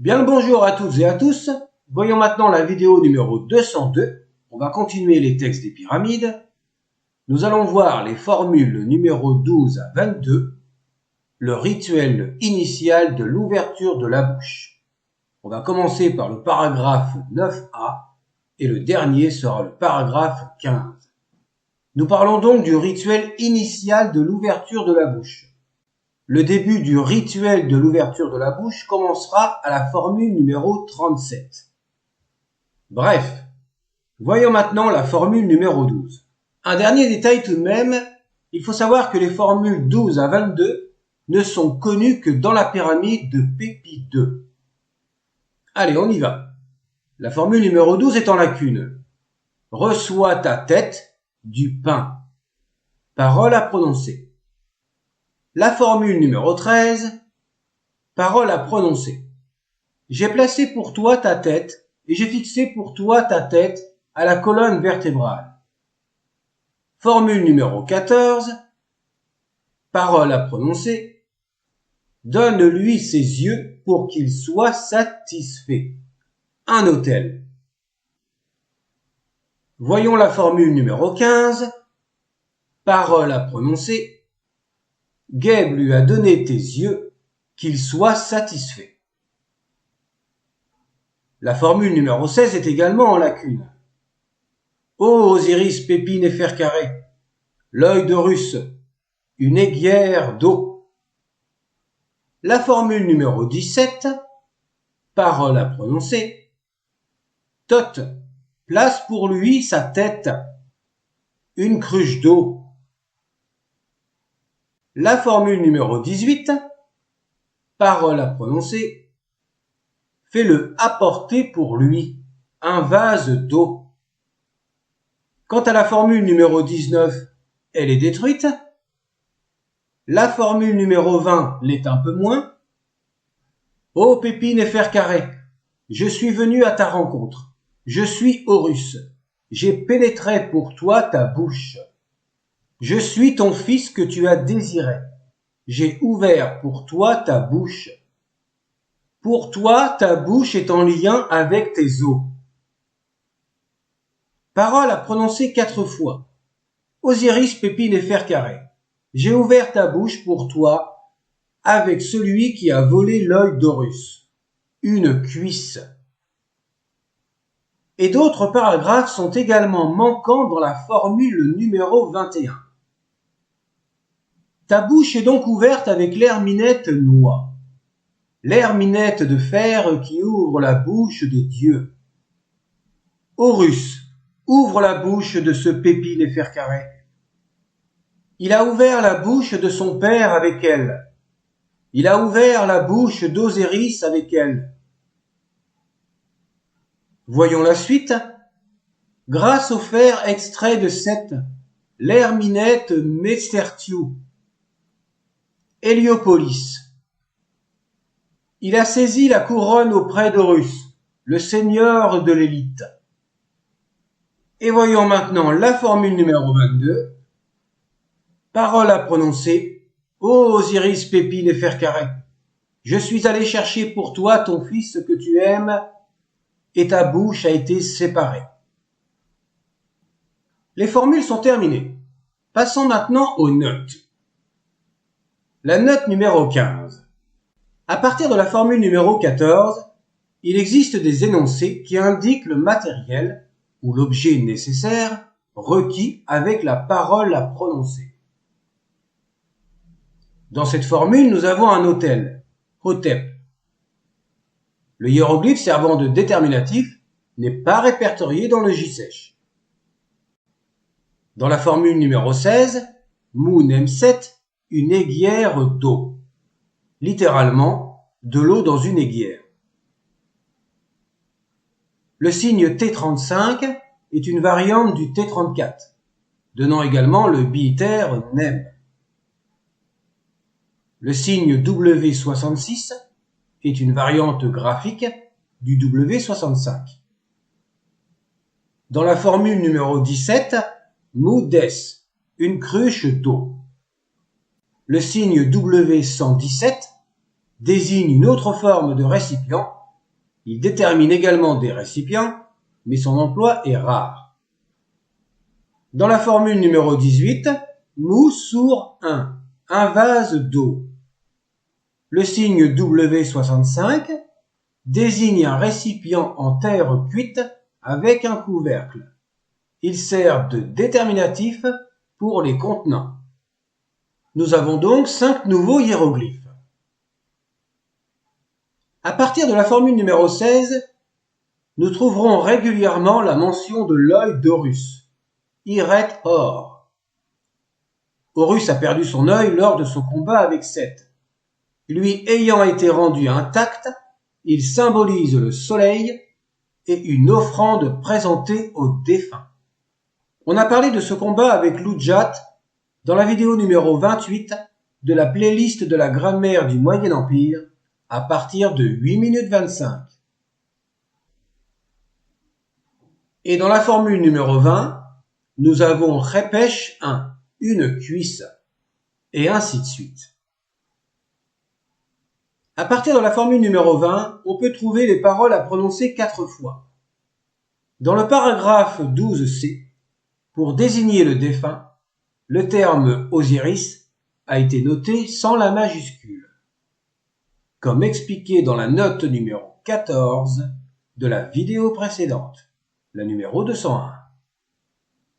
Bien le bonjour à toutes et à tous. Voyons maintenant la vidéo numéro 202. On va continuer les textes des pyramides. Nous allons voir les formules numéro 12 à 22, le rituel initial de l'ouverture de la bouche. On va commencer par le paragraphe 9a et le dernier sera le paragraphe 15. Nous parlons donc du rituel initial de l'ouverture de la bouche. Le début du rituel de l'ouverture de la bouche commencera à la formule numéro 37. Bref, voyons maintenant la formule numéro 12. Un dernier détail tout de même, il faut savoir que les formules 12 à 22 ne sont connues que dans la pyramide de Pépi II. Allez, on y va. La formule numéro 12 est en lacune. Reçois ta tête du pain. Parole à prononcer. La formule numéro 13, parole à prononcer. J'ai placé pour toi ta tête et j'ai fixé pour toi ta tête à la colonne vertébrale. Formule numéro 14, parole à prononcer. Donne-lui ses yeux pour qu'il soit satisfait. Un autel. Voyons la formule numéro 15, parole à prononcer. Geb lui a donné tes yeux, qu'il soit satisfait. La formule numéro 16 est également en lacune. Ô Osiris Pépi Néfercaré, l'œil d'Horus, une aiguière d'eau. La formule numéro 17, parole à prononcer. Thoth, place pour lui sa tête, une cruche d'eau. La formule numéro 18, parole à prononcer. Fais-le apporter pour lui un vase d'eau. Quant à la formule numéro 19, elle est détruite. La formule numéro 20 l'est un peu moins. Ô Pépi Néfercaré, je suis venu à ta rencontre. Je suis Horus. J'ai pénétré pour toi ta bouche. Je suis ton fils que tu as désiré. J'ai ouvert pour toi ta bouche. Pour toi, ta bouche est en lien avec tes os. Parole à prononcer 4 fois. Osiris Pépi Néfercaré, j'ai ouvert ta bouche pour toi avec celui qui a volé l'œil d'Horus, une cuisse. Et d'autres paragraphes sont également manquants dans la formule numéro 21. Ta bouche est donc ouverte avec l'herminette noix, l'herminette de fer qui ouvre la bouche des dieux. Horus, ouvre la bouche de ce Pépi Néfercaré. Il a ouvert la bouche de son père avec elle. Il a ouvert la bouche d'Osiris avec elle. Voyons la suite. Grâce au fer extrait de Seth, l'herminette Mestertiou, Héliopolis. Il a saisi la couronne auprès d'Horus, le seigneur de l'élite. Et voyons maintenant la formule numéro 22. Parole à prononcer. Ô Osiris Pépi Néfercaré, je suis allé chercher pour toi ton fils que tu aimes, et ta bouche a été séparée. Les formules sont terminées. Passons maintenant aux notes. La note numéro 15. À partir de la formule numéro 14, il existe des énoncés qui indiquent le matériel ou l'objet nécessaire requis avec la parole à prononcer. Dans cette formule, nous avons un autel, Hotep. Le hiéroglyphe servant de déterminatif n'est pas répertorié dans le J-sèche. Dans la formule numéro 16, Mu-Nem-Set, une aiguière d'eau. Littéralement, de l'eau dans une aiguière. Le signe T35 est une variante du T34, donnant également le biitère Nem. Le signe W66 est une variante graphique du W65. Dans la formule numéro 17, Mu-Des, une cruche d'eau. Le signe W117 désigne une autre forme de récipient Il détermine également des récipients, mais son emploi est rare. Dans la formule numéro 18, mou sur un vase d'eau. Le signe W65 désigne un récipient en terre cuite avec un couvercle. Il sert de déterminatif pour les contenants. Nous avons donc 5 nouveaux hiéroglyphes. À partir de la formule numéro 16, nous trouverons régulièrement la mention de l'œil d'Horus, Iret Or. Horus a perdu son œil lors de son combat avec Seth. Lui ayant été rendu intact, il symbolise le soleil et une offrande présentée aux défunts. On a parlé de ce combat avec Lujat dans la vidéo numéro 28 de la playlist de la grammaire du Moyen Empire à partir de 8 minutes 25. Et dans la formule numéro 20, nous avons Repèche 1, une cuisse, et ainsi de suite. À partir de la formule numéro 20, on peut trouver les paroles à prononcer 4 fois. Dans le paragraphe 12c, pour désigner le défunt, le terme Osiris a été noté sans la majuscule, comme expliqué dans la note numéro 14 de la vidéo précédente, la numéro 201.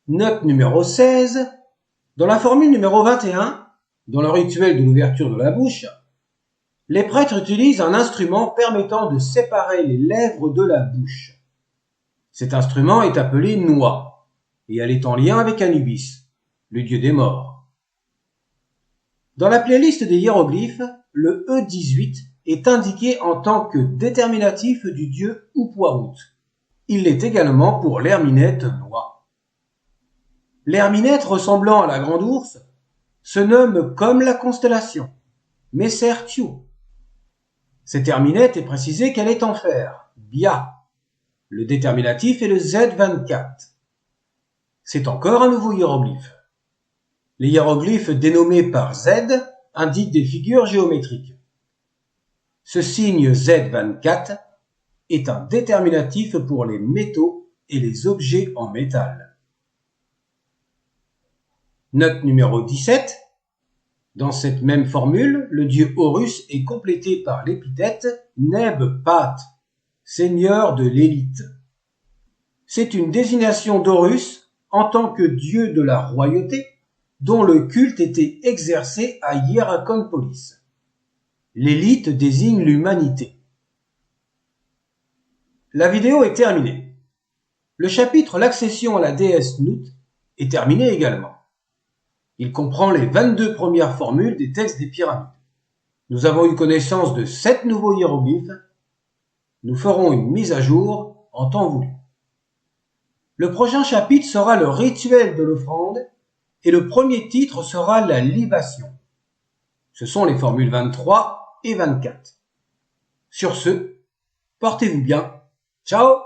Note numéro 16, dans la formule numéro 21, dans le rituel de l'ouverture de la bouche, les prêtres utilisent un instrument permettant de séparer les lèvres de la bouche. Cet instrument est appelé noix, et elle est en lien avec Anubis, le dieu des morts. Dans la playlist des hiéroglyphes, le E18 est indiqué en tant que déterminatif du dieu Upuaut. Il l'est également pour l'herminette noix. L'herminette ressemblant à la grande ourse se nomme comme la constellation, Messer-Tiou. Cette herminette est précisé qu'elle est en fer, Bia. Le déterminatif est le Z24. C'est encore un nouveau hiéroglyphe. Les hiéroglyphes dénommés par Z indiquent des figures géométriques. Ce signe Z24 est un déterminatif pour les métaux et les objets en métal. Note numéro 17. Dans cette même formule, le dieu Horus est complété par l'épithète Neb-Pat, seigneur de l'élite. C'est une désignation d'Horus en tant que dieu de la royauté dont le culte était exercé à Hierakonpolis. L'élite désigne l'humanité. La vidéo est terminée. Le chapitre L'accession à la déesse Nut est terminé également. Il comprend les 22 premières formules des textes des pyramides. Nous avons eu connaissance de 7 nouveaux hiéroglyphes. Nous ferons une mise à jour en temps voulu. Le prochain chapitre sera le rituel de l'offrande et le premier titre sera la libation. Ce sont les formules 23 et 24. Sur ce, portez-vous bien. Ciao!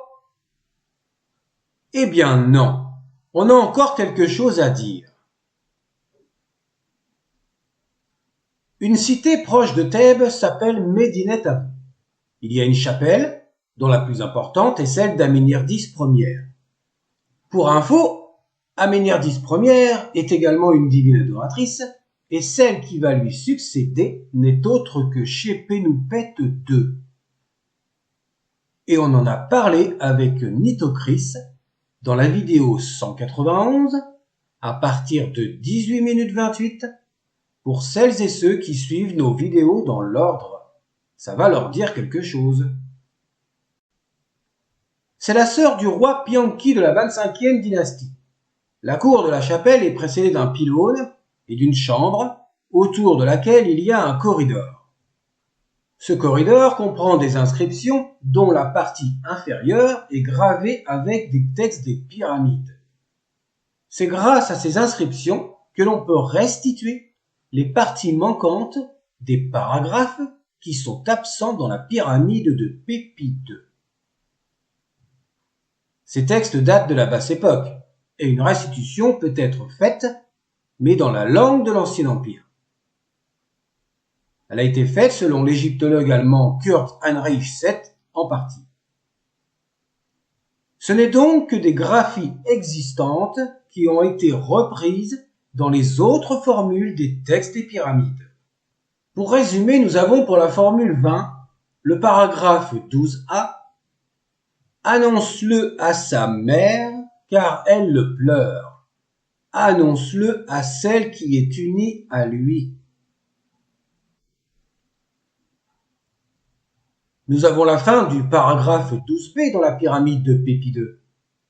Eh bien non, on a encore quelque chose à dire. Une cité proche de Thèbes s'appelle Médinet Abou. Il y a une chapelle, dont la plus importante est celle d'Aménirdis Ier. Pour info, Aménirdis Ier est également une divine adoratrice, et celle qui va lui succéder n'est autre que Shepénoupet II. Et on en a parlé avec Nitocris dans la vidéo 191 à partir de 18 minutes 28 pour celles et ceux qui suivent nos vidéos dans l'ordre. Ça va leur dire quelque chose. C'est la sœur du roi Pianki de la 25e dynastie. La cour de la chapelle est précédée d'un pylône et d'une chambre autour de laquelle il y a un corridor. Ce corridor comprend des inscriptions dont la partie inférieure est gravée avec des textes des pyramides. C'est grâce à ces inscriptions que l'on peut restituer les parties manquantes des paragraphes qui sont absents dans la pyramide de Pépi II. Ces textes datent de la basse époque et une restitution peut être faite, mais dans la langue de l'Ancien Empire. Elle a été faite selon l'égyptologue allemand Kurt Heinrich Seth en partie. Ce n'est donc que des graphies existantes qui ont été reprises dans les autres formules des textes des pyramides. Pour résumer, nous avons pour la formule 20 le paragraphe 12a. Annonce-le à sa mère, car elle le pleure. Annonce-le à celle qui est unie à lui. Nous avons la fin du paragraphe 12b dans la pyramide de Pépi II.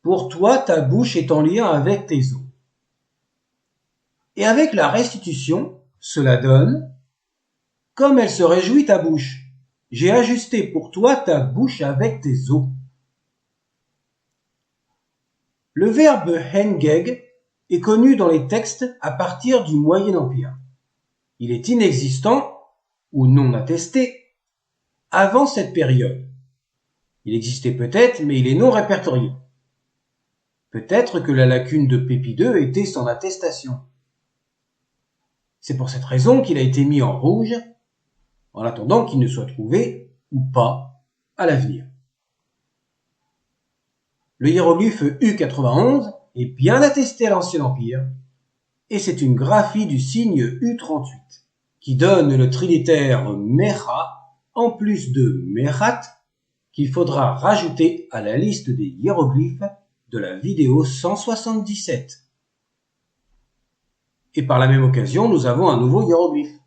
Pour toi, ta bouche est en lien avec tes os. Et avec la restitution, cela donne « Comme elle se réjouit ta bouche, j'ai ajusté pour toi ta bouche avec tes os. » Le verbe hengeg est connu dans les textes à partir du Moyen Empire. Il est inexistant ou non attesté avant cette période. Il existait peut-être, mais il est non répertorié. Peut-être que la lacune de Pépi II était son attestation. C'est pour cette raison qu'il a été mis en rouge, en attendant qu'il ne soit trouvé, ou pas, à l'avenir. Le hiéroglyphe U91 est bien attesté à l'Ancien Empire, et c'est une graphie du signe U38, qui donne le trilitère Mecha, en plus de Merat, qu'il faudra rajouter à la liste des hiéroglyphes de la vidéo 177. Et par la même occasion, nous avons un nouveau hiéroglyphe,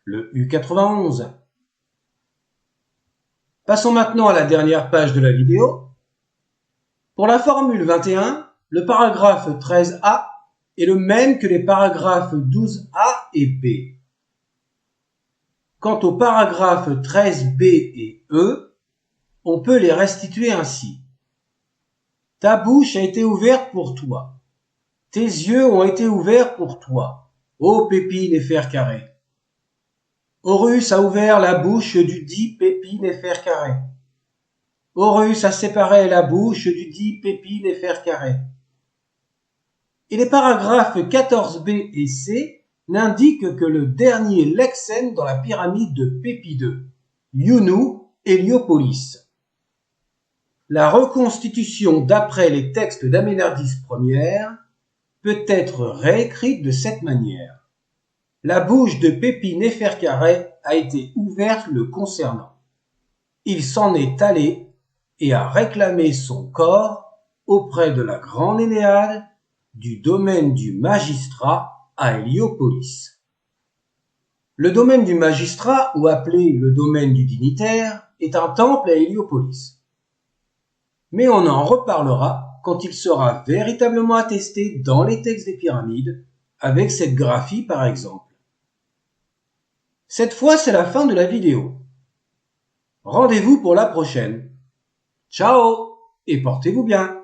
le U91. Passons maintenant à la dernière page de la vidéo. Pour la formule 21, le paragraphe 13a est le même que les paragraphes 12a et b. Quant aux paragraphes 13b et e, on peut les restituer ainsi. Ta bouche a été ouverte pour toi. Tes yeux ont été ouverts pour toi, ô Pépi Néferkaré. Horus a ouvert la bouche du dit Pépi Néferkaré. Horus a séparé la bouche du dit Pépi Néferkaré. Et les paragraphes 14b et c n'indiquent que le dernier lexème dans la pyramide de Pépi II, Iounou Héliopolis. La reconstitution d'après les textes d'Aménardis Ier peut être réécrite de cette manière. La bouche de Pépi Néferkaré a été ouverte le concernant. Il s'en est allé et a réclamé son corps auprès de la grande Énéade du domaine du magistrat à Héliopolis. Le domaine du magistrat, ou appelé le domaine du dignitaire, est un temple à Héliopolis. Mais on en reparlera quand il sera véritablement attesté dans les textes des pyramides, avec cette graphie par exemple. Cette fois, c'est la fin de la vidéo. Rendez-vous pour la prochaine. Ciao et portez-vous bien.